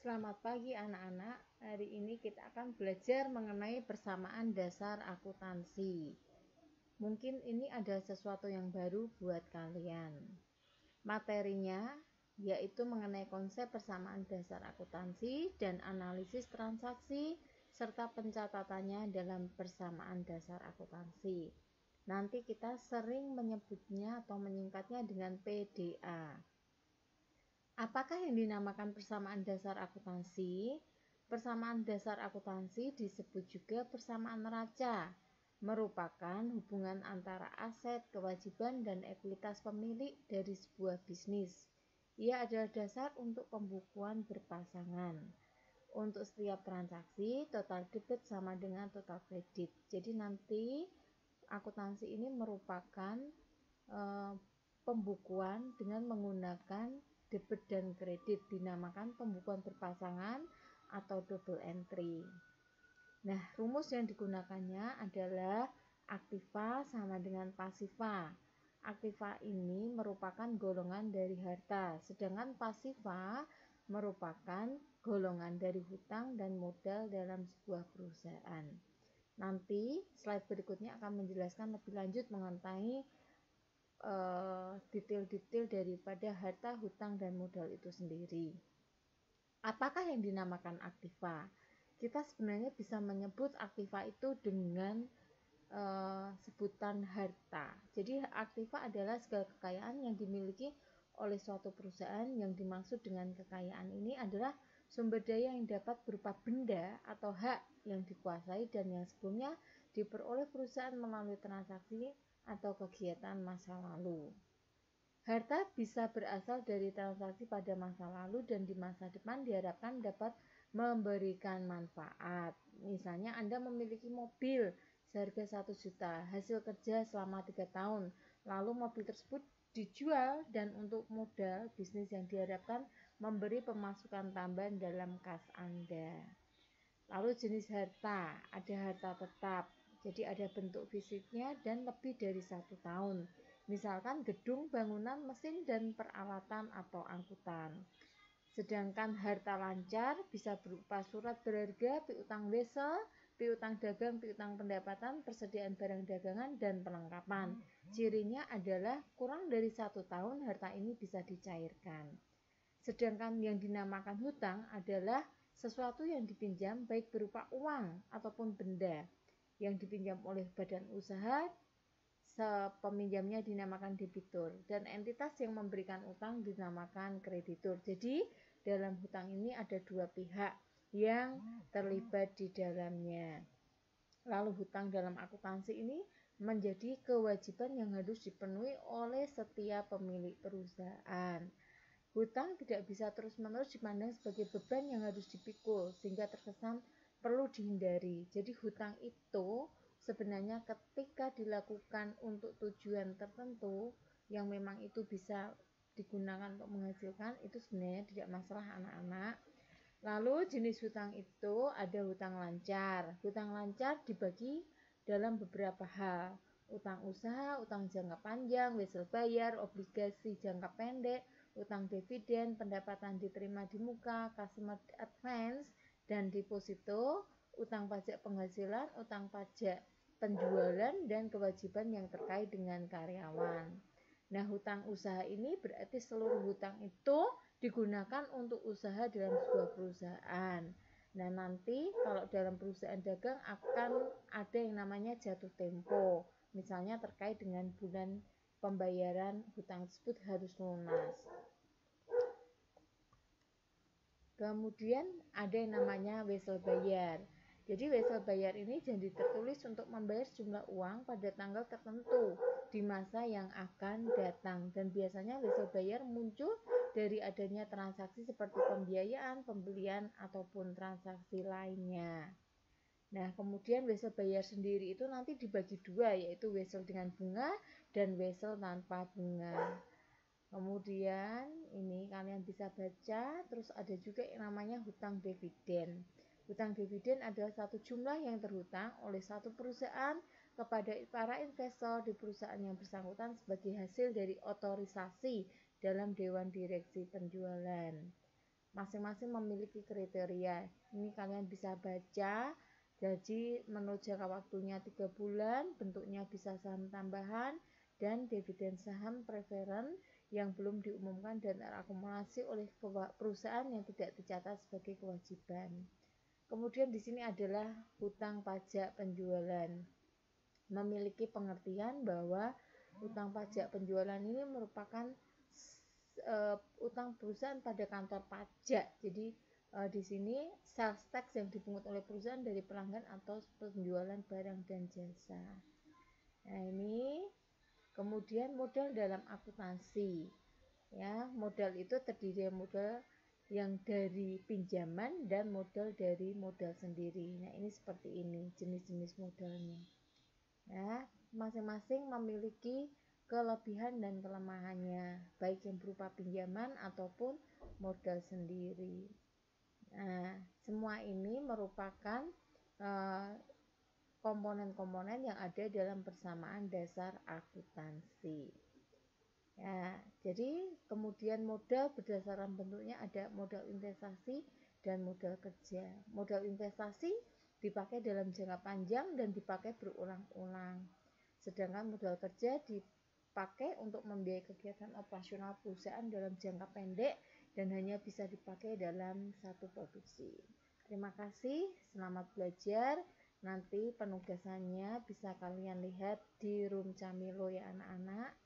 Selamat pagi anak-anak. Hari ini kita akan belajar mengenai persamaan dasar akuntansi. Mungkin ini ada sesuatu yang baru buat kalian. Materinya yaitu mengenai konsep persamaan dasar akuntansi dan analisis transaksi serta pencatatannya dalam persamaan dasar akuntansi. Nanti kita sering menyebutnya atau menyingkatnya dengan PDA. Apakah yang dinamakan persamaan dasar akuntansi? Persamaan dasar akuntansi disebut juga persamaan neraca, merupakan hubungan antara aset, kewajiban, dan ekuitas pemilik dari sebuah bisnis. Ia adalah dasar untuk pembukuan berpasangan. Untuk setiap transaksi, total debit sama dengan total kredit. Jadi nanti akuntansi ini merupakan pembukuan dengan menggunakan debit dan kredit, dinamakan pembukuan berpasangan atau double entry. Nah, rumus yang digunakannya adalah aktiva sama dengan pasiva. Aktiva ini merupakan golongan dari harta, sedangkan pasiva merupakan golongan dari hutang dan modal dalam sebuah perusahaan. Nanti slide berikutnya akan menjelaskan lebih lanjut mengenai detail-detail daripada harta, hutang, dan modal itu sendiri. Apakah yang dinamakan aktiva? Kita sebenarnya bisa menyebut aktiva itu dengan sebutan harta. Jadi aktiva adalah segala kekayaan yang dimiliki oleh suatu perusahaan. Yang dimaksud dengan kekayaan ini adalah sumber daya yang dapat berupa benda atau hak yang dikuasai dan yang sebelumnya diperoleh perusahaan melalui transaksi atau kegiatan masa lalu. Harta bisa berasal dari transaksi pada masa lalu dan di masa depan diharapkan dapat memberikan manfaat. Misalnya Anda memiliki mobil seharga 1 juta, hasil kerja selama 3 tahun, lalu mobil tersebut dijual dan untuk modal bisnis yang diharapkan memberi pemasukan tambahan dalam kas Anda. Lalu jenis harta, ada harta tetap, jadi ada bentuk fisiknya dan lebih dari 1 tahun. Misalkan gedung, bangunan, mesin, dan peralatan atau angkutan. Sedangkan harta lancar bisa berupa surat berharga, piutang wesel, piutang dagang, piutang pendapatan, persediaan barang dagangan, dan perlengkapan. Cirinya adalah kurang dari 1 tahun harta ini bisa dicairkan. Sedangkan yang dinamakan hutang adalah sesuatu yang dipinjam baik berupa uang ataupun benda yang dipinjam oleh badan usaha. Peminjamnya dinamakan debitur dan entitas yang memberikan utang dinamakan kreditur. Jadi dalam hutang ini ada dua pihak yang terlibat di dalamnya. Lalu hutang dalam akuntansi ini menjadi kewajiban yang harus dipenuhi oleh setiap pemilik perusahaan. Hutang tidak bisa terus-menerus dipandang sebagai beban yang harus dipikul sehingga terkesan perlu dihindari. Jadi hutang itu sebenarnya ketika dilakukan untuk tujuan tertentu yang memang itu bisa digunakan untuk menghasilkan, itu sebenarnya tidak masalah anak-anak. Lalu jenis hutang itu ada hutang lancar. Hutang lancar dibagi dalam beberapa hal. Utang usaha, utang jangka panjang, wesel bayar, obligasi jangka pendek, utang dividen, pendapatan diterima di muka, customer advance, dan deposito, utang pajak penghasilan, utang pajak penjualan, dan kewajiban yang terkait dengan karyawan. Nah, hutang usaha ini berarti seluruh hutang itu digunakan untuk usaha dalam sebuah perusahaan. Nah, nanti kalau dalam perusahaan dagang akan ada yang namanya jatuh tempo. Misalnya terkait dengan bulan pembayaran hutang tersebut harus lunas. Kemudian ada yang namanya wesel bayar. Jadi wesel bayar ini janji tertulis untuk membayar sejumlah uang pada tanggal tertentu di masa yang akan datang. Dan biasanya wesel bayar muncul dari adanya transaksi seperti pembiayaan, pembelian, ataupun transaksi lainnya. Nah, kemudian wesel bayar sendiri itu nanti dibagi dua, yaitu wesel dengan bunga dan wesel tanpa bunga. Kemudian ini kalian bisa baca, terus ada juga yang namanya hutang dividen. Hutang dividen adalah satu jumlah yang terhutang oleh satu perusahaan kepada para investor di perusahaan yang bersangkutan sebagai hasil dari otorisasi dalam Dewan Direksi Penjualan. masing-masing memiliki kriteria. Ini kalian bisa baca. Jadi menurut jangka waktunya 3 bulan, bentuknya bisa saham tambahan dan dividen saham preferen yang belum diumumkan dan terakumulasi oleh perusahaan yang tidak dicatat sebagai kewajiban. Kemudian di sini adalah hutang pajak penjualan. Memiliki pengertian bahwa hutang pajak penjualan ini merupakan utang perusahaan pada kantor pajak. Jadi di sini sales tax yang dipungut oleh perusahaan dari pelanggan atau penjualan barang dan jasa. Nah, ini kemudian modal dalam akuntansi. Ya, modal itu terdiri dari modal yang dari pinjaman dan modal dari modal sendiri. Nah, ini seperti ini jenis-jenis modalnya. Ya, masing-masing memiliki kelebihan dan kelemahannya, baik yang berupa pinjaman ataupun modal sendiri. Nah, semua ini merupakan komponen-komponen yang ada dalam persamaan dasar akuntansi. Ya, jadi kemudian modal berdasarkan bentuknya ada modal investasi dan modal kerja. Modal investasi dipakai dalam jangka panjang dan dipakai berulang-ulang. Sedangkan modal kerja dipakai untuk membiayai kegiatan operasional perusahaan dalam jangka pendek dan hanya bisa dipakai dalam satu produksi. Terima kasih, selamat belajar. Nanti penugasannya bisa kalian lihat di room Camilo ya anak-anak.